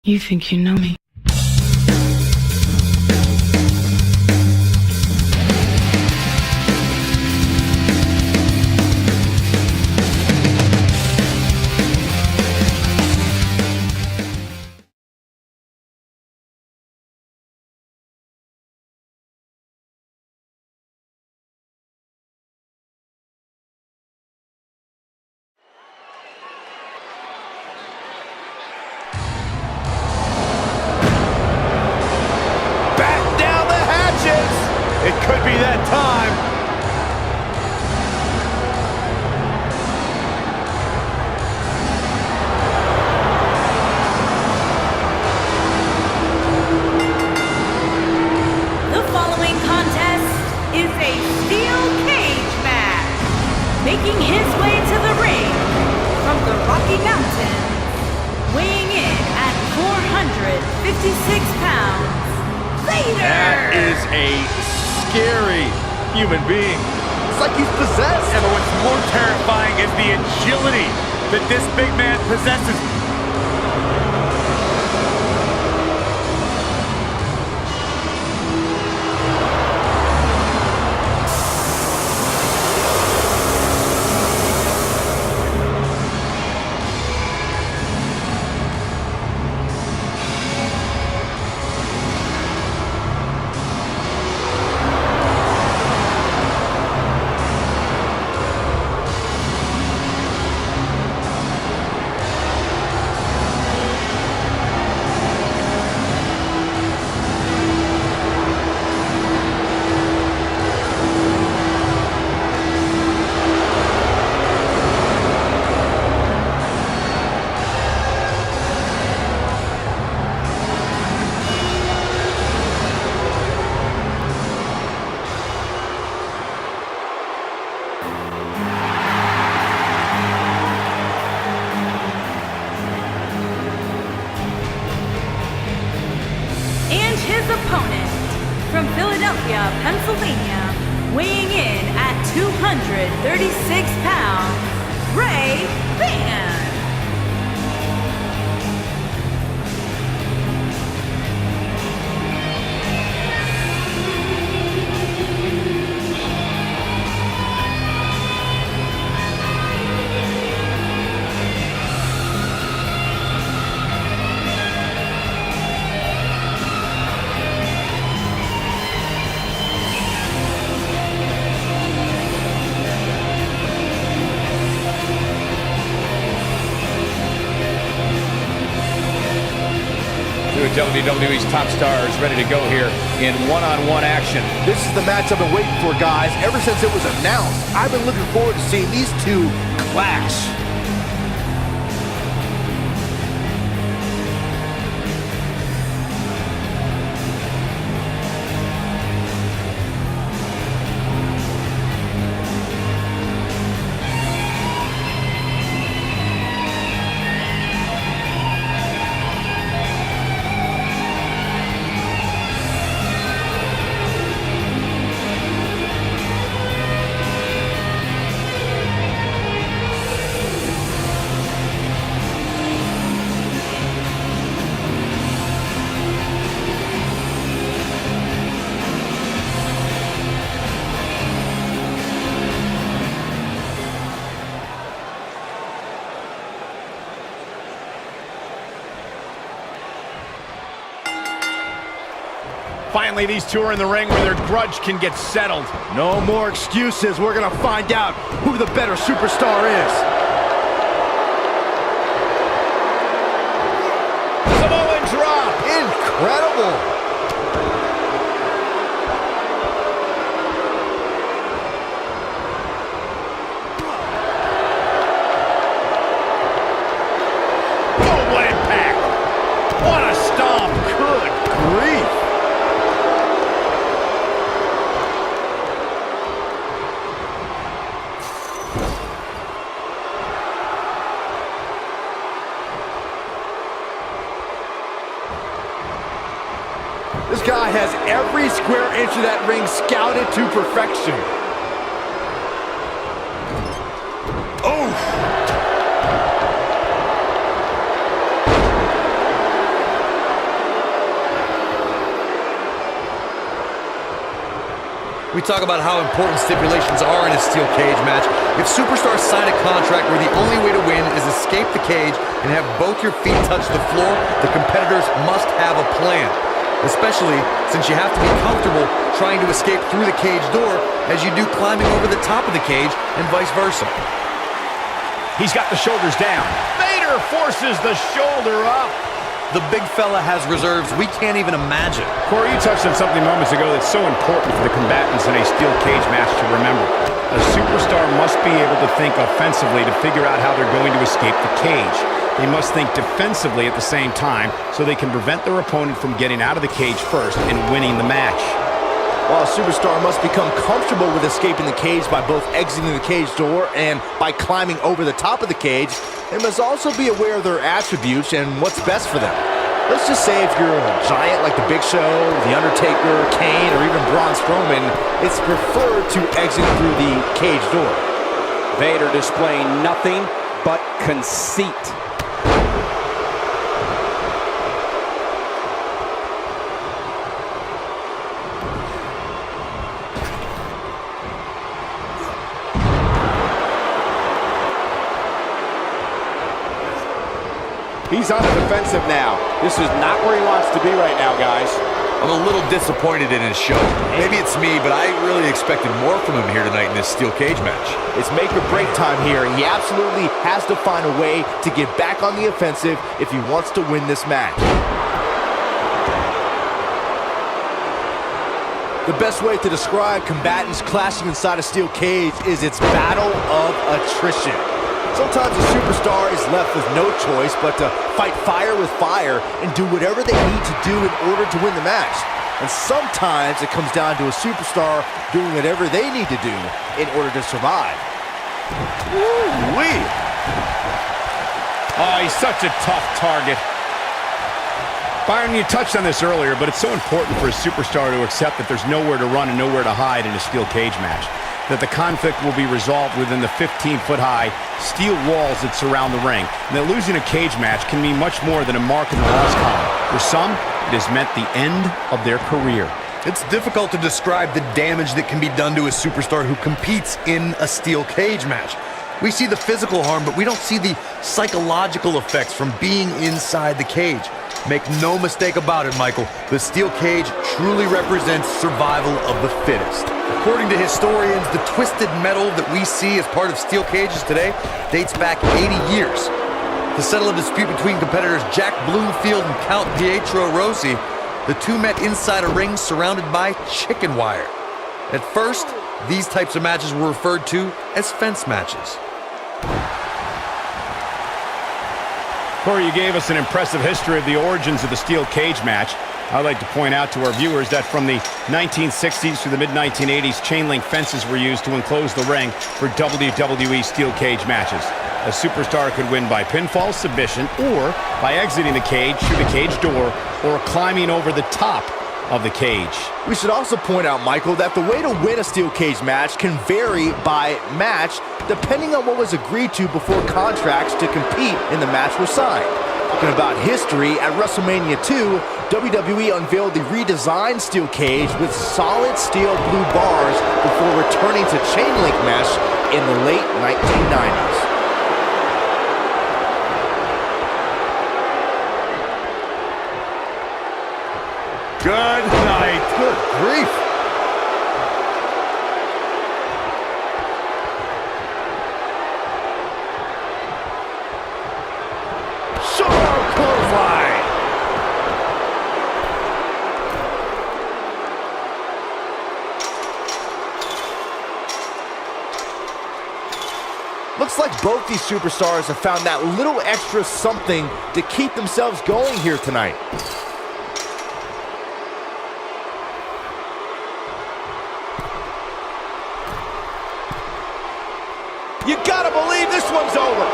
You think you know me? It could be that time. The following contest is a steel cage match. Making his way to the ring from the Rocky Mountains, weighing in at 456 pounds, Vader! That is a scary human being. It's like he's possessed. Yeah, but what's more terrifying is the agility that this big man possesses. His opponent from Philadelphia, Pennsylvania, weighing in at 236 pounds, Vader. WWE's top stars ready to go here in one-on-one action. This is the match I've been waiting for, guys. Ever since it was announced, I've been looking forward to seeing these two clash. Finally, these two are in the ring where their grudge can get settled. No more excuses. We're going to find out who the better superstar is. Samoan drop. Incredible. Oh, what impact. What a stomp. Good grief. This guy has every square inch of that ring scouted to perfection. We talk about how important stipulations are in a steel cage match. If superstars sign a contract where the only way to win is escape the cage and have both your feet touch the floor, the competitors must have a plan. Especially since you have to be comfortable trying to escape through the cage door as you do climbing over the top of the cage and vice versa. He's got the shoulders down. Vader forces the shoulder up. The big fella has reserves we can't even imagine. Corey, you touched on something moments ago that's so important for the combatants in a steel cage match to remember. A superstar must be able to think offensively to figure out how they're going to escape the cage. They must think defensively at the same time so they can prevent their opponent from getting out of the cage first and winning the match. While a superstar must become comfortable with escaping the cage by both exiting the cage door and by climbing over the top of the cage, they must also be aware of their attributes and what's best for them. Let's just say if you're a giant like The Big Show, The Undertaker, Kane, or even Braun Strowman, it's preferred to exit through the cage door. Vader displaying nothing but conceit. He's on the defensive now. This is not where he wants to be right now, guys. I'm a little disappointed in his show. Maybe it's me, but I really expected more from him here tonight in this steel cage match. It's make or break time here, and he absolutely has to find a way to get back on the offensive if he wants to win this match. The best way to describe combatants clashing inside a steel cage is its battle of attrition. Sometimes a superstar is left with no choice but to fight fire with fire and do whatever they need to do in order to win the match. And sometimes it comes down to a superstar doing whatever they need to do in order to survive. Woo-wee! Oh, he's such a tough target. Byron, you touched on this earlier, but it's so important for a superstar to accept that there's nowhere to run and nowhere to hide in a steel cage match. That the conflict will be resolved within the 15-foot-high steel walls that surround the ring, and that losing a cage match can mean much more than a mark in the loss column. For some, it has meant the end of their career. It's difficult to describe the damage that can be done to a superstar who competes in a steel cage match. We see the physical harm, but we don't see the psychological effects from being inside the cage. Make no mistake about it, Michael, the steel cage truly represents survival of the fittest. According to historians, the twisted metal that we see as part of steel cages today dates back 80 years. To settle a dispute between competitors Jack Bloomfield and Count Pietro Rossi, the two met inside a ring surrounded by chicken wire. At first, these types of matches were referred to as fence matches. Corey, you gave us an impressive history of the origins of the steel cage match. I'd like to point out to our viewers that from the 1960s to the mid-1980s, chain link fences were used to enclose the ring for WWE steel cage matches. A superstar could win by pinfall, submission, or by exiting the cage through the cage door, or climbing over the top of the cage. We should also point out, Michael, that the way to win a steel cage match can vary by match depending on what was agreed to before contracts to compete in the match were signed. Talking about history, at WrestleMania 2, WWE unveiled the redesigned steel cage with solid steel blue bars before returning to chain link mesh in the late 1990s. Good night. Good grief. Short clothesline. Looks like both these superstars have found that little extra something to keep themselves going here tonight. You gotta believe this one's over.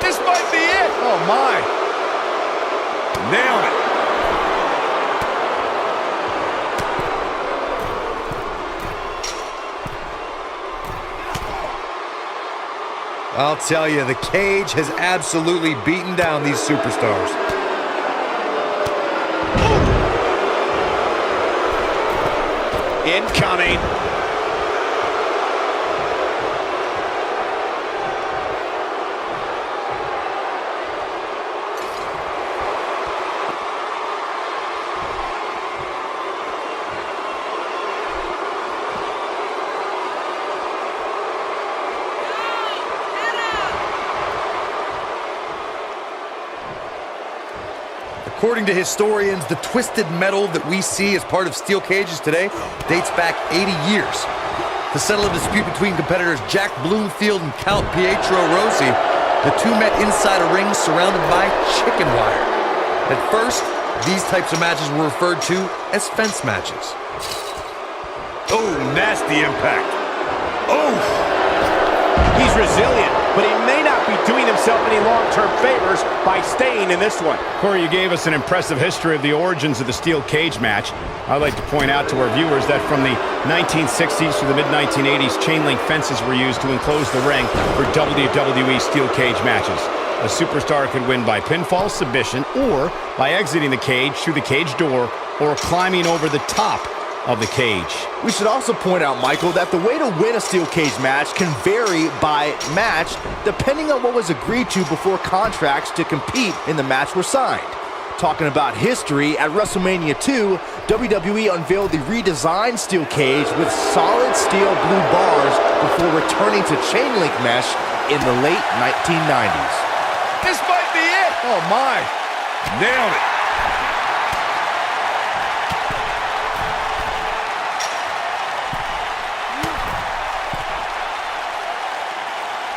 This might be it. Oh, my. Nailed it. I'll tell you, the cage has absolutely beaten down these superstars. Incoming. According to historians, the twisted metal that we see as part of steel cages today dates back 80 years. To settle a dispute between competitors Jack Bloomfield and Count Pietro Rossi, the two met inside a ring surrounded by chicken wire. At first, these types of matches were referred to as fence matches. Oh, nasty impact. Oh! He's resilient, but he may not be doing himself any long-term favors by staying in this one. Corey, you gave us an impressive history of the origins of the steel cage match. I'd like to point out to our viewers that from the 1960s to the mid-1980s, chain link fences were used to enclose the ring for WWE steel cage matches. A superstar could win by pinfall, submission, or by exiting the cage through the cage door or climbing over the top of the cage. We should also point out, Michael, that the way to win a steel cage match can vary by match depending on what was agreed to before contracts to compete in the match were signed. Talking about history, at WrestleMania 2, WWE unveiled the redesigned steel cage with solid steel blue bars before returning to chain link mesh in the late 1990s. This might be it! Oh my! Nailed it!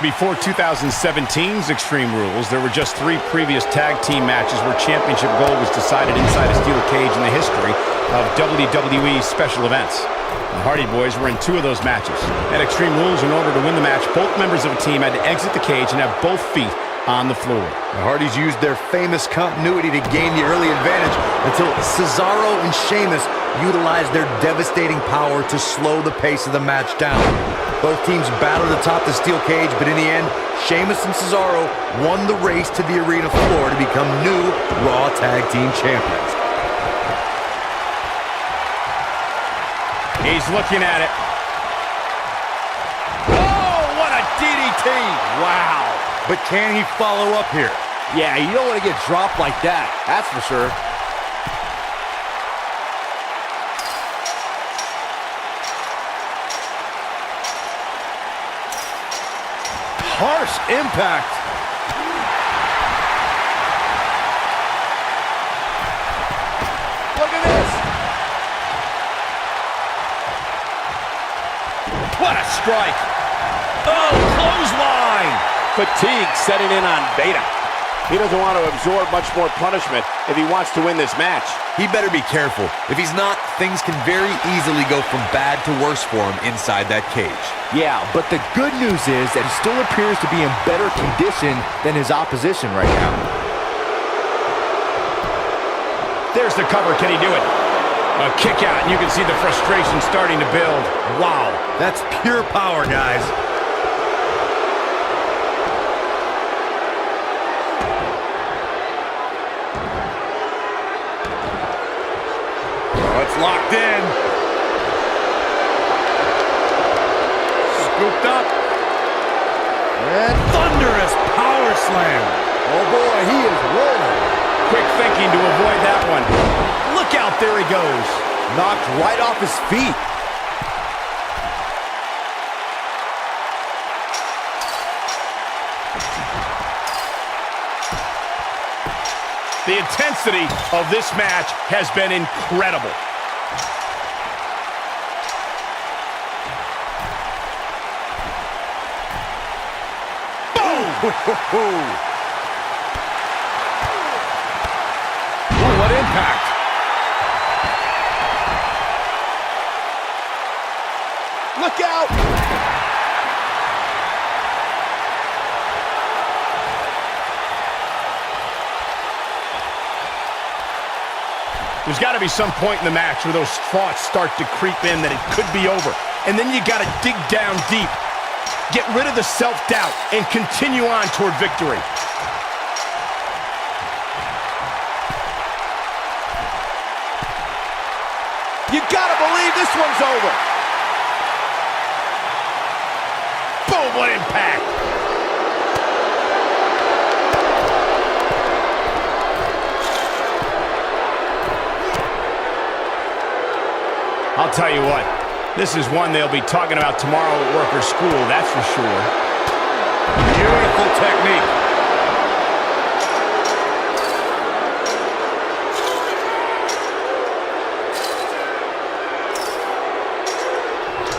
Before 2017's Extreme Rules, there were just 3 previous tag team matches where championship gold was decided inside a steel cage in the history of WWE special events. The Hardy Boys were in 2 of those matches. At Extreme Rules, in order to win the match, both members of a team had to exit the cage and have both feet on the floor. The Hardys used their famous continuity to gain the early advantage until Cesaro and Sheamus utilized their devastating power to slow the pace of the match down. Both teams battled atop the steel cage, but in the end, Sheamus and Cesaro won the race to the arena floor to become new Raw Tag Team Champions. He's looking at it. Oh, what a DDT! Wow! But can he follow up here? Yeah, you don't want to get dropped like that, that's for sure. Harsh impact. Look at this. What a strike! Oh, clothesline! Fatigue setting in on Vader. He doesn't want to absorb much more punishment if he wants to win this match. He better be careful. If he's not, things can very easily go from bad to worse for him inside that cage. Yeah, but the good news is that he still appears to be in better condition than his opposition right now. There's the cover. Can he do it? A kick out, and you can see the frustration starting to build. Wow, that's pure power, guys. It's locked in. Scooped up. And thunderous power slam. Oh boy, he is rolling. Quick thinking to avoid that one. Look out, there he goes. Knocked right off his feet. The intensity of this match has been incredible. Ooh, what impact. Look out! There's got to be some point in the match where those thoughts start to creep in that it could be over. And then you got to dig down deep. Get rid of the self-doubt and continue on toward victory. You gotta believe this one's over. Boom, what impact. I'll tell you what, this is one they'll be talking about tomorrow at work or school, that's for sure. Beautiful technique.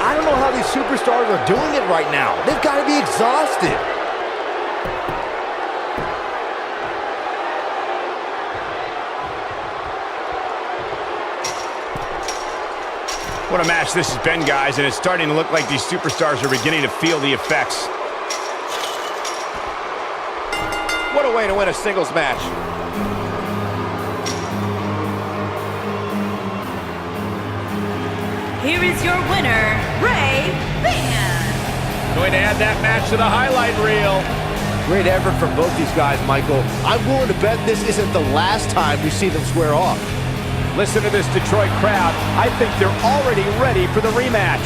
I don't know how these superstars are doing it right now. They've got to be exhausted. What a match this has been, guys, and it's starting to look like these superstars are beginning to feel the effects. What a way to win a singles match. Here is your winner, Van. Going to add that match to the highlight reel. Great effort from both these guys, Michael. I'm willing to bet this isn't the last time we see them square off. Listen to this Detroit crowd. I think they're already ready for the rematch.